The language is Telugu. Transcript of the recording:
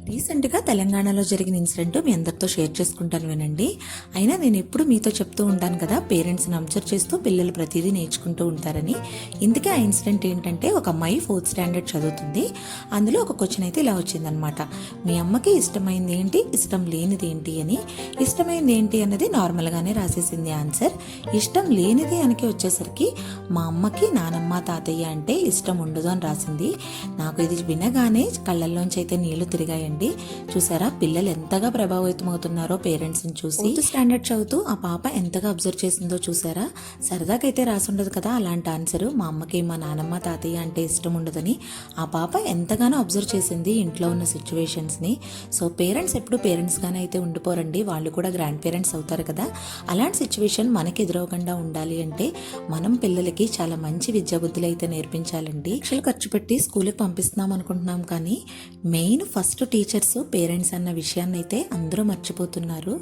రీసెంట్గా తెలంగాణలో జరిగిన ఇన్సిడెంట్ మీ అందరితో షేర్ చేసుకుంటాను వినండి. అయినా నేను ఎప్పుడు మీతో చెప్తూ ఉంటాను కదా, పేరెంట్స్ని అబ్జర్వ్ చేస్తూ పిల్లలు ప్రతిదీ నేర్చుకుంటూ ఉంటారని. ఇందుకే ఆ ఇన్సిడెంట్ ఏంటంటే, ఒక అమ్మాయి 4th స్టాండర్డ్ చదువుతుంది. అందులో ఒక క్వశ్చన్ అయితే ఇలా వచ్చిందనమాట. మీ అమ్మకి ఇష్టమైంది ఏంటి, ఇష్టం లేనిది ఏంటి అని. ఇష్టమైంది ఏంటి అన్నది నార్మల్గానే రాసేసింది ఆన్సర్. ఇష్టం లేనిది అనకి వచ్చేసరికి మా అమ్మకి నానమ్మ తాతయ్య అంటే ఇష్టం ఉండదు అని రాసింది. నాకు ఇది వినగానే కళ్ళల్లోంచి అయితే నీళ్లు తిరిగాయండి. చూసారా పిల్లలు ఎంతగా ప్రభావితం అవుతున్నారో పేరెంట్స్ని చూసి. 4th స్టాండర్డ్ చదువుతూ ఆ పాప ఎంతగా అబ్జర్వ్ చేసిందో చూసారా. సరదాకైతే రాసి ఉండదు కదా అలాంటి ఆన్సర్. మా అమ్మకి మా నానమ్మ తాతయ్య అంటే ఇష్టం ఉండదని ఆ పాప ఎంతగానో అబ్జర్వ్ చేసింది ఇంట్లో ఉన్న సిచ్యువేషన్స్ని. సో పేరెంట్స్ ఎప్పుడు పేరెంట్స్గానే అయితే ఉండిపోరండి, వాళ్ళు కూడా గ్రాండ్ పేరెంట్స్ అవుతారు కదా. అలాంటి సిచ్యువేషన్ మనకి ఎదురవకుండా ఉండాలి అంటే మనం పిల్లలకి చాలా మంచి విద్యా బుద్ధులు అయితే నేర్పించాలండి. లక్షలు ఖర్చు పెట్టి స్కూల్కి పంపిస్తున్నాం అనుకుంటున్నాం కానీ మెయిన్ ఫస్ట్ టీచర్స్ పేరెంట్స్ అన్న విషయాన్ని అయితే అందరూ మర్చిపోతున్నారు.